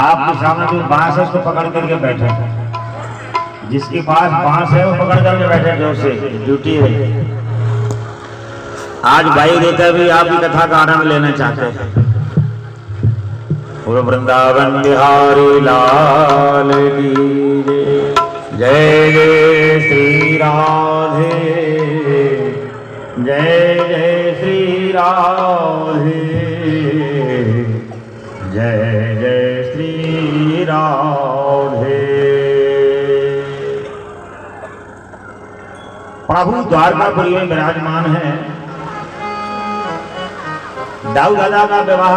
आपके सामने जो बांस है उसको पकड़ करके बैठे, जिसके पास बांस है वो पकड़ करके बैठे, जोर से ड्यूटी है। आज भाई देता भी आपकी कथा का आनंद लेना चाहते हैं। वृंदावन बिहारी लाल की जय जय श्री राधे, जय जय श्री राधे, जय जय श्री राधे। प्रभु द्वारकापुरी में विराजमान है। दाऊ दादा का विवाह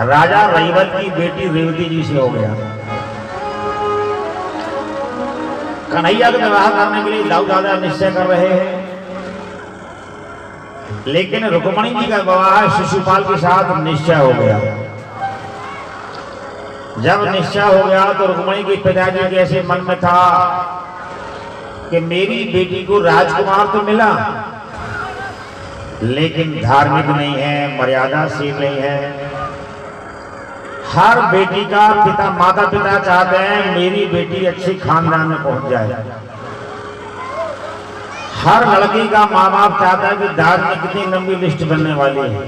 राजा रईवत की बेटी रेवती जी से हो गया। कन्हैया का विवाह करने के लिए दाऊ दादा निश्चय कर रहे हैं, लेकिन रुक्मणी जी का विवाह शिशुपाल के साथ निश्चय हो गया। जब निश्चय हो गया तो रुक्मणी के पिताजी के ऐसे मन में था कि मेरी बेटी को राजकुमार तो मिला, लेकिन धार्मिक नहीं है, मर्यादाशील नहीं है। हर बेटी का पिता माता पिता चाहते हैं मेरी बेटी अच्छी खानदान में पहुंच जाए। हर लड़की का माँ बाप चाहता है कि दाज में कितनी लंबी लिस्ट बनने वाली है।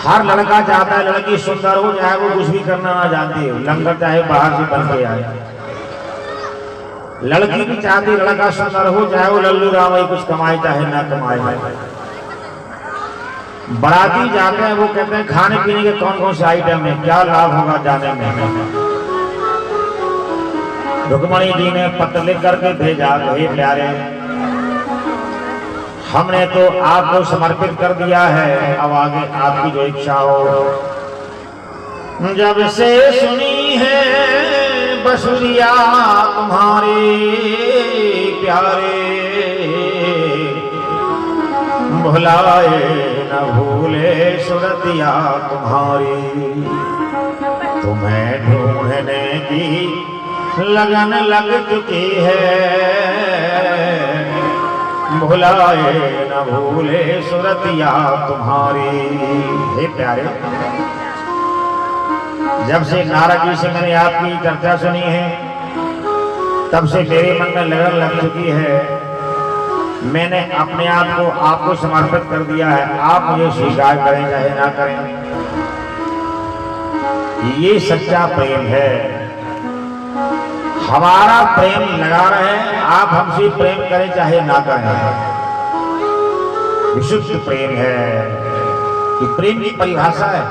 हर लड़का चाहता है लड़की सुंदर हो, चाहे वो कुछ भी करना ना जानती हो, लंगर चाहे बाहर से बन के आए। लड़की भी चाहती लड़का सुंदर हो, चाहे वो लल्लू राम कुछ कमाए चाहे ना कमाए। बाराती जाते हैं, वो कहते हैं खाने पीने के कौन कौन से आइटम है, क्या लाभ होगा जाने में। रुक्मणी जी ने पत्र लिख करके भेजा, हे प्यारे हमने तो आपको समर्पित कर दिया है, अब आगे आपकी जो इच्छा हो। जब से सुनी है बसुरिया तुम्हारे प्यारे, भुलाए न भूले सुरतिया तुम्हारी, तुम्हें ढूंढने की लगन लग चुकी है, भुलाए न भूले सुरतिया तुम्हारी। हे प्यारे, जब से नारद जी से मैंने आपकी चर्चा सुनी है, तब से मेरे मन में लगन लग चुकी है। मैंने अपने आप को आपको समर्पित कर दिया है, आप मुझे स्वीकार करें चाहे ना करें। ये सच्चा प्रेम है, हमारा प्रेम लगा रहे, आप हमसे प्रेम करें चाहे ना करें। विशुद्ध प्रेम है, ये प्रेम की परिभाषा है।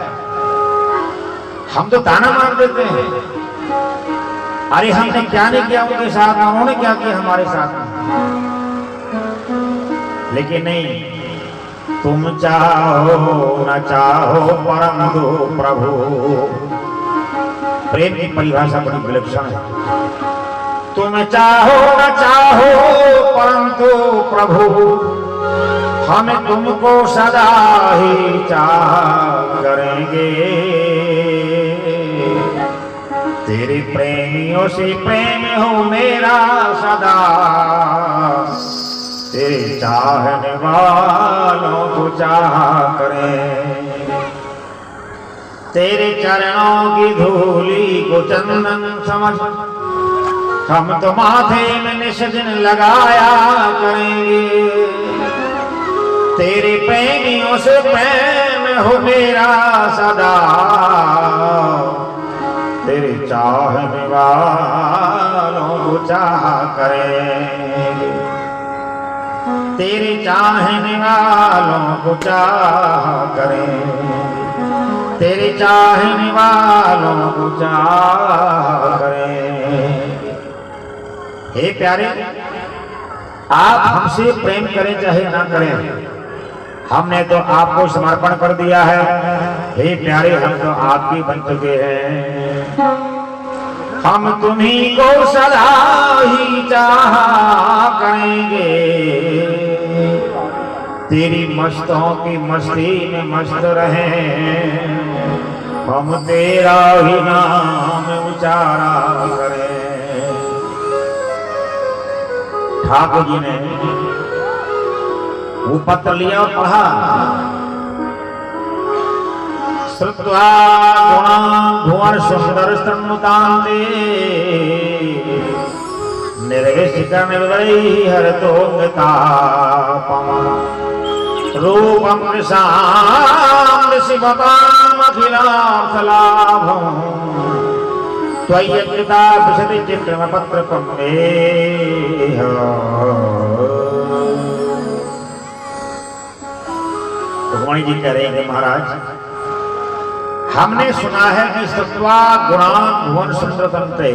हम तो ताना मार देते हैं, अरे हमने क्या नहीं किया उनके साथ, उन्होंने क्या किया हमारे साथ। लेकिन नहीं, तुम चाहो न चाहो परंतु प्रभु, प्रेम की परिभाषा बड़ी विलक्षण है। तुम चाहो न चाहो परंतु प्रभु, हम तुमको सदा ही चाह करेंगे। तेरे प्रेमियों से प्रेम हो मेरा सदा, तेरे चाहने वालों को चाह करें। तेरे चरणों की धूली को चंदन समझ हम तो माथे में निश दिन लगाया करेंगे। तेरे प्रेमियों से प्रेम हो मेरा सदा, तेरे चाहने वालों को चाह करेंगे। तेरे चाहने वालों को चाह करेंगे, तेरे चाहने वालों को चाह करें। हे प्यारे, आप हमसे प्रेम करें चाहे ना करें, हमने तो आपको समर्पण कर दिया है। हे प्यारे, हम तो आपके बन चुके हैं, हम तुम्हीं को सदा ही चाह करेंगे। तेरी मस्तों की मस्ती में मस्त रहे, हम तेरा ही नाम उचारा करें। ठाकुर जी ने वो पत्र लिया और पढ़ा, श्रुत्वा गुणान् भुवन सुंदर स्तन्मुतान्ते निर्विष्कनिर्वैः हरतोऽङ्गतापम् रूपं वृषां ऋषिवतामखिलार्थलाभम् त्वय्यकृता विशति चित्रमपत्रकं मेह। रुक्मणी जी कह रहे हैं महाराज, हमने सुना है कि सत्वा गुणान भुवन सुंदर तंत्रे,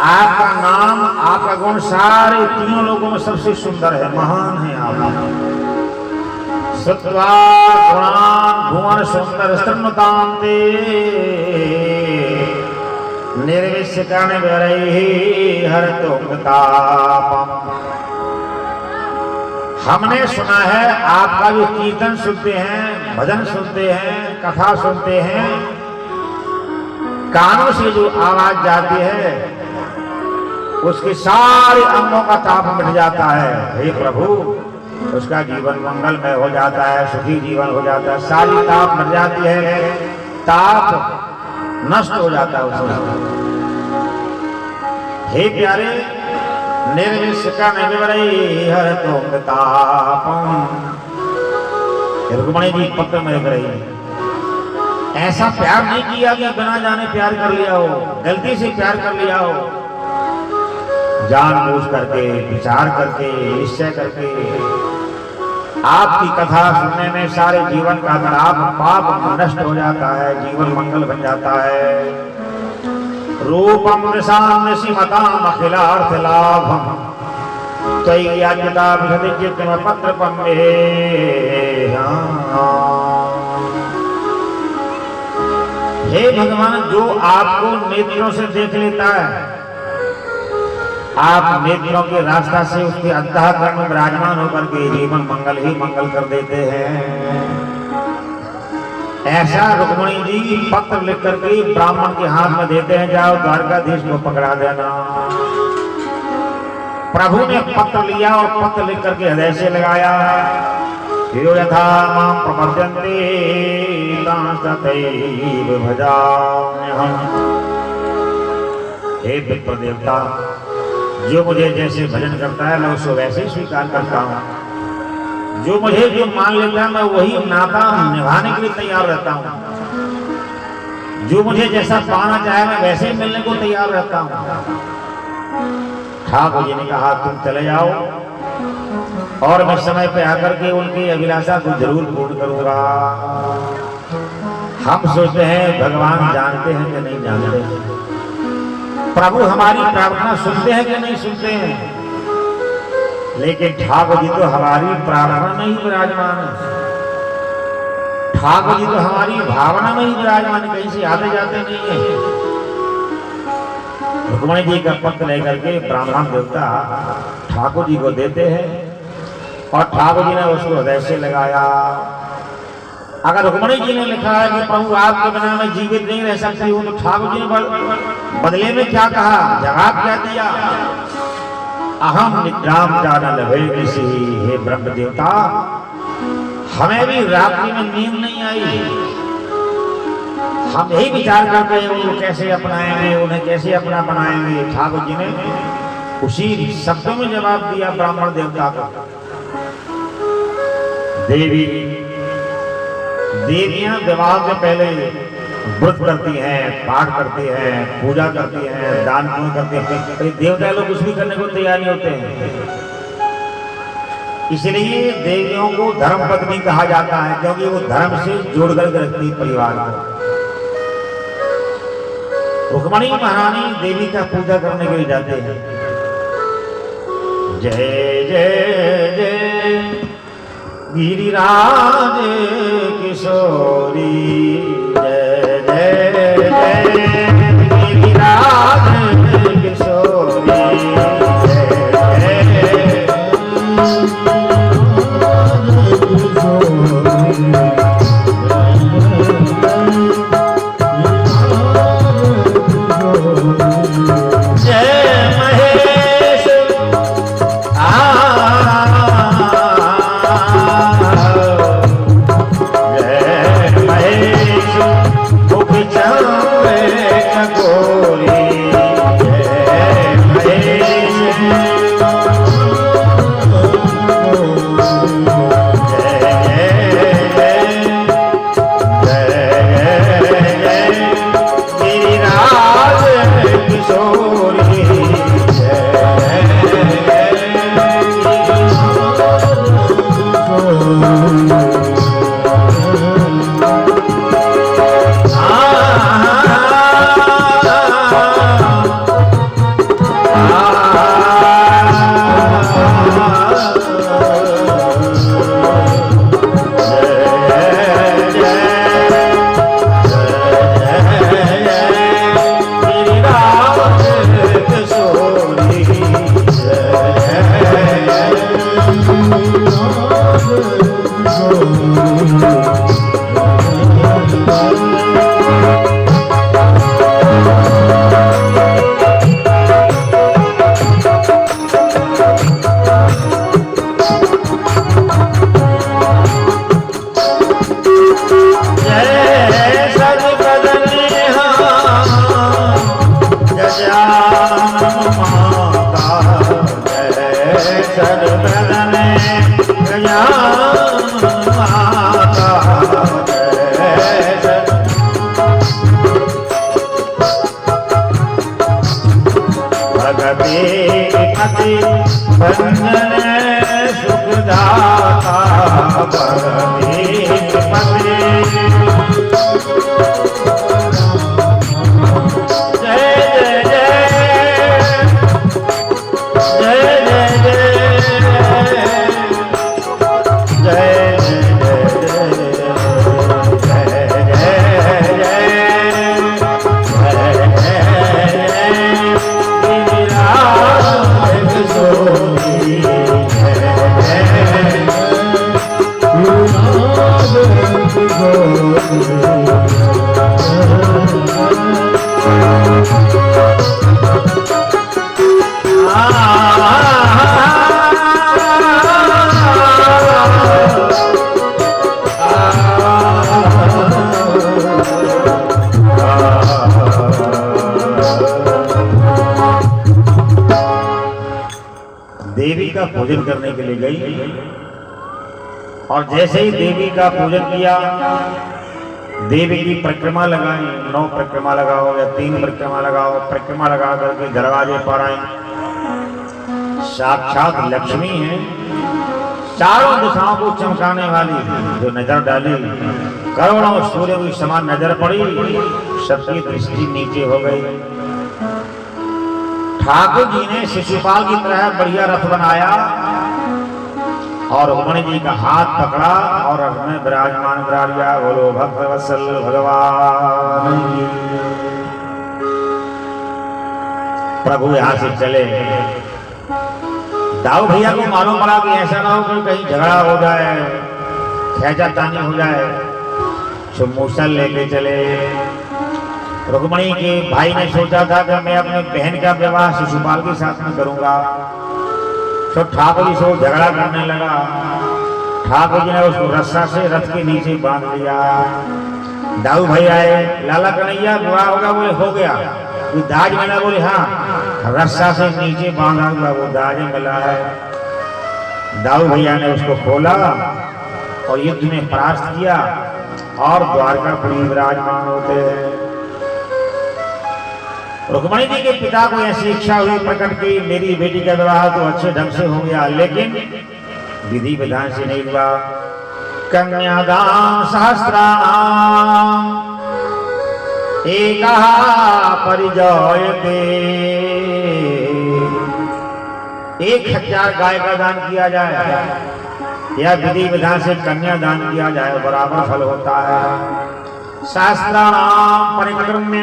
आपका नाम आपका गुण सारे तीनों लोगों में सबसे सुंदर है, महान है आप। सत्वा गुणान भुवन सुंदर स्तन्मुतान्ते निर्विष्कर्ण वरैः हरतोऽङ्गतापम्। हमने सुना है आपका जो कीर्तन सुनते हैं, भजन सुनते हैं, कथा सुनते हैं, कानों से जो आवाज जाती है उसके सारे अंगों का ताप मिट जाता है। हे प्रभु, उसका जीवन मंगलमय हो जाता है, सुखी जीवन हो जाता है, सारी ताप मिट जाती है, ताप नष्ट हो जाता है उसका। हे प्यारे, निर्विष्कर्ण विवरैः हरतोऽङ्गतापम्। रुक्मणी जी पत्र में लिख रही है, ऐसा प्यार नहीं किया कि बिना जाने प्यार कर लिया हो, गलती से प्यार कर लिया हो, जानबूझ करके, विचार करके, निश्चय करके। आपकी कथा सुनने में सारे जीवन का ताप पाप नष्ट हो जाता है, जीवन मंगल बन जाता है। रूपम वृषां ऋषिमताम् अखिलार्थलाभम् त्वय्याज्ञता विशति चित्रमपत्रकं मेह। हे भगवान, जो आपको नेत्रों से देख लेता है, आप नेत्रों के रास्ता से उसके अंतःकरण में विराजमान होकर के जीवन मंगल ही मंगल कर देते हैं। ऐसा रुक्मणी जी पत्र लिख करके ब्राह्मण के हाथ में देते हैं, जाओ द्वारकाधीश को पकड़ा देना। प्रभु ने पत्र लिया और पत्र लिख करके हृदय से लगाया। यो यथा मां प्रपद्यन्ते तथैव भजाम्यहम्। हे विप्र देवता, जो मुझे जैसे भजन करता है मैं उसको वैसे ही स्वीकार करता हूँ। जो मुझे जो मान लेता है मैं वही नाता निभाने के लिए तैयार रहता हूँ। जो मुझे जैसा पाना चाहे मैं वैसे ही मिलने को तैयार रहता हूँ। ठाकुर जी ने कहा तुम चले जाओ और मैं समय पे आकर के उनकी अभिलाषा को जरूर पूर्ण करूंगा। हम सोचते हैं भगवान जानते हैं कि नहीं जानते हैं, प्रभु हमारी प्रार्थना सुनते हैं कि नहीं सुनते हैं, लेकिन ठाकुर जी तो हमारी प्रार्थना में ही विराजमान है। ठाकुर जी तो हमारी भावना में ही विराजमान है, कहीं से आते जाते नहीं है। रुक्मणी जी का पत्र लेकर के ब्राह्मण देवता ठाकुर जी को देते हैं और ठाकुर जी ने उसको हृदय से लगाया। अगर रुक्मणी जी ने लिखा है कि प्रभु आपके बिना मैं जीवित नहीं रह सकती हूँ, तो ठाकुर जी ने बदले में क्या कहा, जवाब क्या दिया? अहम निद्राम जाना लभे किसी। हे ब्रह्म देवता, हमें भी रात्रि में नींद नहीं आई, हम यही विचार करते हैं उनको कैसे अपनाएंगे, उन्हें कैसे अपना बनाएंगे। ठाकुर जी ने उसी शब्दों में जवाब दिया ब्राह्मण देवता को। देवियां विवाह के पहले व्रत करती हैं, पाठ करती हैं, पूजा करती हैं, दान पुण्य करती हैं, देवता लोग कुछ भी करने को तैयार नहीं होते हैं। इसलिए देवियों को धर्म पत्नी कहा जाता है, क्योंकि वो धर्म से जोड़ कर रखती है परिवार को। रुक्मणी महारानी देवी का पूजा करने के लिए जाते हैं। जय जय जय गिरिराज किशोरी, जय जय जय गिरिराज किशोरी, जय देवी का पूजन करने के लिए गई और जैसे ही देवी का पूजन किया, देवी की परिक्रमा लगाई, 9 परिक्रमा लगाओ या 3 परिक्रमा लगाओ, परिक्रमा लगा करके दरवाजे पर आई। साक्षात लक्ष्मी है, चारों दिशाओं को चमकाने वाली, जो नजर डाली करोड़ों सूर्य की समान नजर पड़ी, सबकी दृष्टि नीचे हो गई। ठाकुर जी ने शिशुपाल की तरह बढ़िया रथ बनाया और रुक्मणी जी का हाथ पकड़ा और रथ में विराजमान करा लिया। बोलो भक्त वत्सल भगवान की। प्रभु यहाँ से चले। दाऊ भैया को मालूम पड़ा कि ऐसा ना हो कि कहीं झगड़ा हो जाए, खींचातानी हो जाए, तो मूसल लेके चले। रुक्मणी के भाई ने सोचा था कि मैं अपने बहन का विवाह शिशुपाल के साथ में करूंगा, तो ठाकुर जी से झगड़ा करने लगा। ठाकुर जी ने उसको रस्सा से रथ के नीचे बांध लिया। दाऊ भाई आए, लाला कन्हैया विवाह होगा? बोले हो गया। वो दाज मिला? बोले हाँ। रस्सा से नीचे बांधा हुआ वो दाज मिला है। दाऊ भैया ने उसको खोला और युद्ध में परास्त किया और द्वारकापुरी विराजमान होते हैं। रुक्मणी जी के पिता को ऐसी इच्छा हुई प्रकट की, मेरी बेटी का विवाह तो अच्छे ढंग से हो गया, लेकिन विधि विधान से नहीं हुआ। कन्यादान सहस्राणाम एकः परिजायते। 1000 गाय का दान किया जाए या विधि विधान से कन्यादान किया जाए, बराबर फल होता है। शास्त्राणाम परिक्रम्य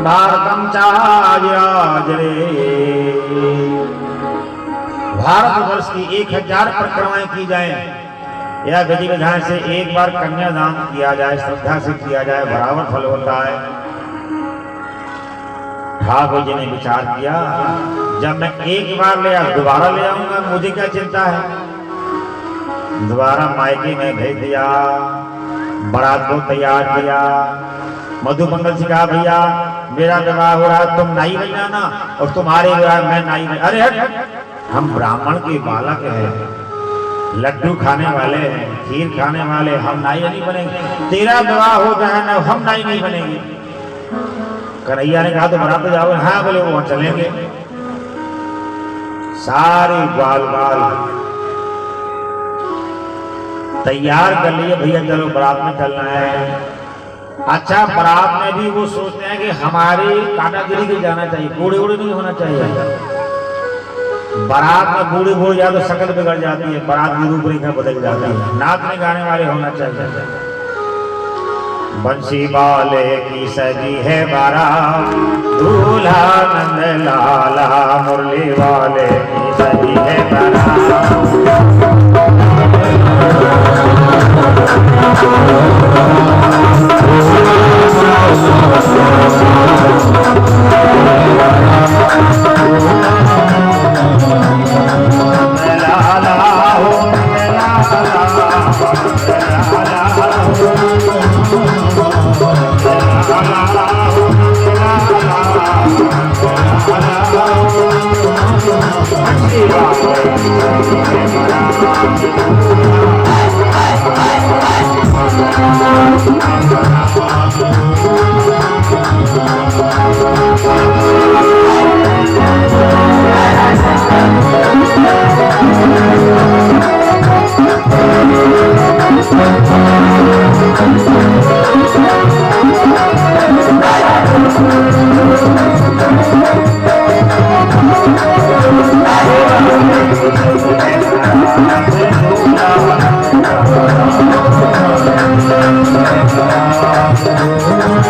भारतम चाजरे। भारतवर्ष की 1000 परिक्रमाएं की जाए या विधि विधान से एक बार कन्यादान किया जाए, श्रद्धा से किया जाए, बराबर फल होता है। ठाकुर जी ने विचार किया, जब मैं एक बार ले आऊं दोबारा ले आऊंगा, मुझे क्या चिंता है। दोबारा मायके में भेज दिया, बारात को तैयार किया। मधुमंगल से कहा, भैया मेरा विवाह हो रहा, तुम नाई बन जाना और तुम्हारे विवाह मैं नाई बन। अरे हट, हम ब्राह्मण के बालक हैं, लड्डू खाने वाले हैं, खीर खाने वाले, हम नाई नहीं बनेंगे। तेरा विवाह हो जाए ना, हम नाई नहीं बनेंगे। कन्हैया ने कहा तो बरात जाओगे? हाँ। बोले वो चलेंगे। सारे ग्वाल बाल तैयार कर लिए, भैया चलो बारात में चलना है। अच्छा, बारात में भी वो सोचते हैं कि हमारी काटागिरी के जाना चाहिए, बूढ़े बूढ़े नहीं होना चाहिए। बारात में बूढ़े बूढ़े जाए तो शक्ल बिगड़ जाती है, बारात की रूपरेखा बदल जाती है। नाचने गाने वाले होना चाहिए। बंसी वाले की सजी है बारात, दूल्हा नंद लाला, मुरली वाले की सजी है बारात। Oh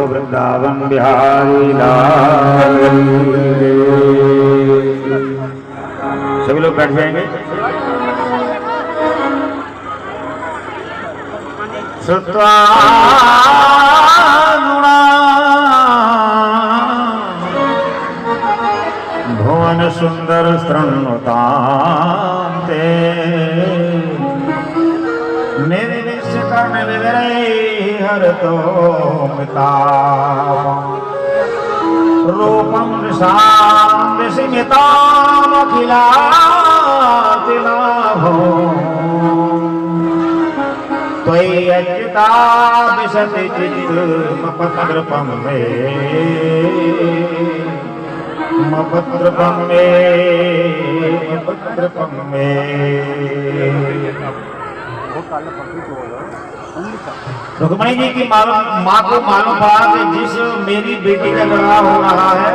वृंदावन बिहारी लाल। सभी लोग बैठ जाएंगे। श्रुत्वा भुवन सुंदर शृण्वतां ते निर्विष्कर्ण हरतो रूपं वृषां विस्मितामखिलातिलाभो त्वयि अच्युता विशति चित्त मपत्रपम मे मपत्रपम मे मपत्रपम मे। रुक्मणी जी की माँ को मालूम पड़ा कि जिस मेरी बेटी का विवाह हो रहा है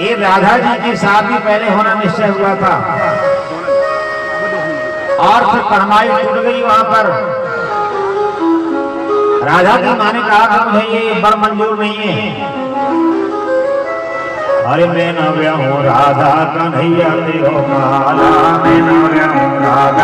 ये राधा जी की शादी पहले होना निश्चय हुआ था और फिर परमाई टूट गई वहां पर। राधा की माँ ने कहा कि मुझे ये वर मंजूर नहीं है। अरे मैं नव्या हूँ राधा कन्हैया तेरो माला, मैं नव्या हूँ राधा